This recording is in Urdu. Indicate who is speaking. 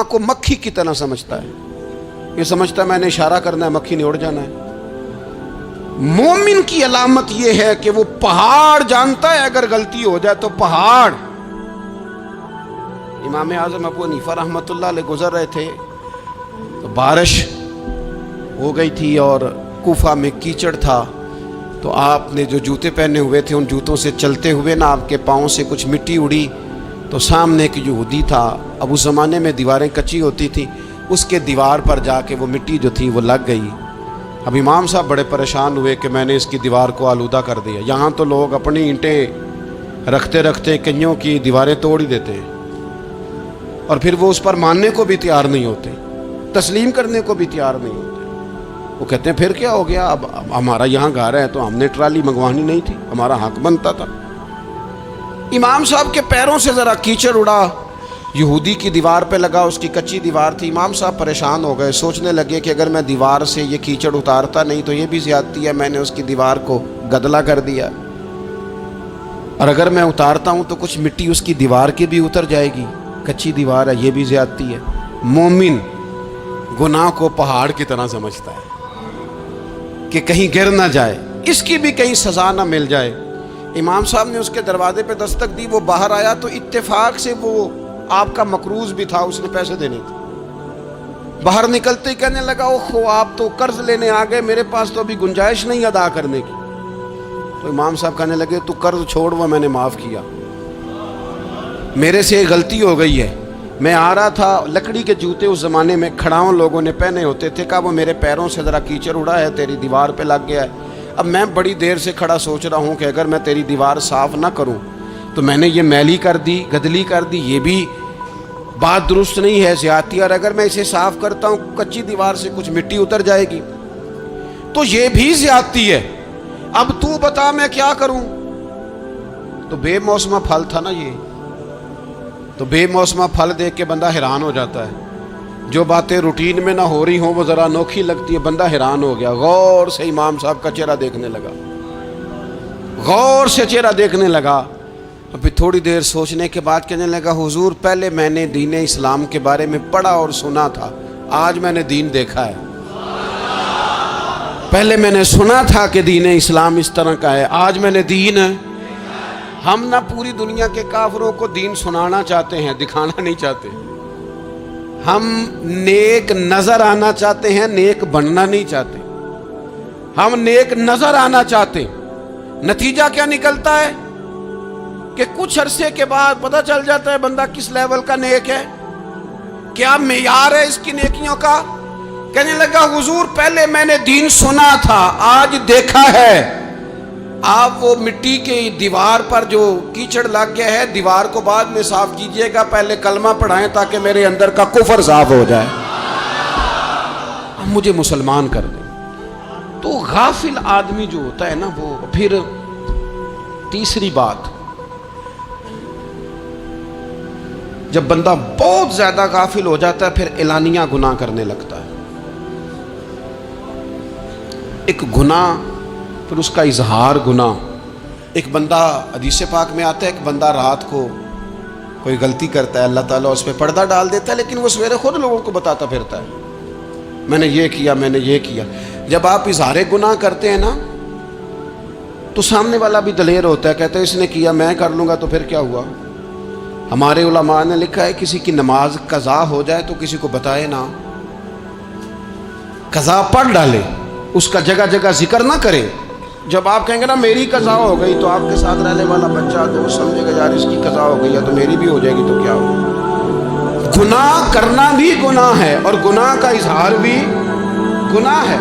Speaker 1: کو مکھی کی طرح سمجھتا ہے. یہ سمجھتا ہے میں نے اشارہ کرنا ہے, مکھی نے اڑ جانا ہے. مومن کی علامت یہ ہے کہ وہ پہاڑ جانتا ہے اگر غلطی ہو جائے تو پہاڑ. امام اعظم ابو حنیفہ رحمۃ اللہ علیہ گزر رہے تھے تو بارش ہو گئی تھی اور کوفہ میں کیچڑ تھا, تو آپ نے جو جوتے پہنے ہوئے تھے ان جوتوں سے چلتے ہوئے نا آپ کے پاؤں سے کچھ مٹی اڑی, تو سامنے ایک یہودی تھا, اب اس زمانے میں دیواریں کچی ہوتی تھی, اس کے دیوار پر جا کے وہ مٹی جو تھی وہ لگ گئی. اب امام صاحب بڑے پریشان ہوئے کہ میں نے اس کی دیوار کو آلودہ کر دیا. یہاں تو لوگ اپنی اینٹیں رکھتے رکھتے کئیوں کی دیواریں توڑ ہی دیتے ہیں, اور پھر وہ اس پر ماننے کو بھی تیار نہیں ہوتے, تسلیم کرنے کو بھی تیار نہیں ہوتے. وہ کہتے ہیں پھر کیا ہو گیا, اب ہمارا یہاں گھر ہے تو ہم نے ٹرالی منگوانی نہیں تھی, ہمارا حق بنتا تھا. امام صاحب کے پیروں سے ذرا کیچڑ اڑا, یہودی کی دیوار پہ لگا, اس کی کچی دیوار تھی. امام صاحب پریشان ہو گئے, سوچنے لگے کہ اگر میں دیوار سے یہ کیچڑ اتارتا نہیں تو یہ بھی زیادتی ہے, میں نے اس کی دیوار کو گدلا کر دیا, اور اگر میں اتارتا ہوں تو کچھ مٹی اس کی دیوار کی بھی اتر جائے گی, کچی دیوار ہے, یہ بھی زیادتی ہے. مومن گناہ کو پہاڑ کی طرح سمجھتا ہے کہ کہیں گر نہ جائے, اس کی بھی کہیں سزا نہ مل جائے. امام صاحب نے اس کے دروازے پہ دستک دی, وہ باہر آیا تو اتفاق سے وہ آپ کا مقروض بھی تھا, اس نے پیسے دینے تھے. باہر نکلتے ہی کہنے لگا اوہ آپ تو قرض لینے آ گئے, میرے پاس تو ابھی گنجائش نہیں ادا کرنے کی. تو امام صاحب کہنے لگے تو قرض چھوڑ, وہ میں نے معاف کیا, میرے سے غلطی ہو گئی ہے. میں آ رہا تھا, لکڑی کے جوتے اس زمانے میں کھڑاؤں لوگوں نے پہنے ہوتے تھے, کہا وہ میرے پیروں سے ذرا کیچڑ اڑا ہے, تیری دیوار پہ لگ گیا ہے. اب میں بڑی دیر سے کھڑا سوچ رہا ہوں کہ اگر میں تیری دیوار صاف نہ کروں تو میں نے یہ میلی کر دی, گدلی کر دی, یہ بھی بات درست نہیں ہے, زیادتی. اور اگر میں اسے صاف کرتا ہوں کچی دیوار سے کچھ مٹی اتر جائے گی تو یہ بھی زیادتی ہے. اب تو بتا میں کیا کروں. تو بے موسمہ پھل تھا نا یہ, تو بے موسمہ پھل دیکھ کے بندہ حیران ہو جاتا ہے. جو باتیں روٹین میں نہ ہو رہی ہوں وہ ذرا انوکھی لگتی ہے, بندہ حیران ہو گیا. غور سے امام صاحب کا چہرہ دیکھنے لگا, غور سے چہرہ دیکھنے لگا. اور پھر تھوڑی دیر سوچنے کے بعد کہنے لگا حضور پہلے میں نے دین اسلام کے بارے میں پڑھا اور سنا تھا, آج میں نے دین دیکھا ہے. پہلے میں نے سنا تھا کہ دین اسلام اس طرح کا ہے, آج میں نے دین. ہم نہ پوری دنیا کے کافروں کو دین سنانا چاہتے ہیں, دکھانا نہیں چاہتے. ہم نیک نظر آنا چاہتے ہیں, نیک بننا نہیں چاہتے. ہم نیک نظر آنا چاہتے ہیں. نتیجہ کیا نکلتا ہے کہ کچھ عرصے کے بعد پتہ چل جاتا ہے بندہ کس لیول کا نیک ہے, کیا معیار ہے اس کی نیکیوں کا. کہنے لگا حضور پہلے میں نے دین سنا تھا, آج دیکھا ہے. آپ وہ مٹی کی دیوار پر جو کیچڑ لگ گیا ہے, دیوار کو بعد میں صاف کیجئے گا, پہلے کلمہ پڑھائیں تاکہ میرے اندر کا کفر صاف ہو جائے, مجھے مسلمان کر دیں. تو غافل آدمی جو ہوتا ہے نا وہ پھر تیسری بات, جب بندہ بہت زیادہ غافل ہو جاتا ہے پھر اعلانیہ گناہ کرنے لگتا ہے. ایک گناہ پھر اس کا اظہار گناہ. ایک بندہ حدیث پاک میں آتا ہے, ایک بندہ رات کو کوئی غلطی کرتا ہے, اللہ تعالیٰ اس پہ پردہ ڈال دیتا ہے, لیکن وہ سویرے خود لوگوں کو بتاتا پھرتا ہے میں نے یہ کیا, میں نے یہ کیا. جب آپ اظہار گناہ کرتے ہیں نا تو سامنے والا بھی دلیر ہوتا ہے, کہتا ہے اس نے کیا میں کر لوں گا تو پھر کیا ہوا. ہمارے علماء نے لکھا ہے کسی کی نماز قضا ہو جائے تو کسی کو بتائے نہ, قضا پڑھ ڈالے, اس کا جگہ جگہ ذکر نہ کرے. جب آپ کہیں گے نا میری قضا ہو گئی تو آپ کے ساتھ رہنے والا بچہ دوست سمجھے گا یار اس کی قضا ہو گئی ہے تو میری بھی ہو جائے گی تو کیا ہوگا. گناہ کرنا بھی گناہ ہے اور گناہ کا اظہار بھی گناہ ہے.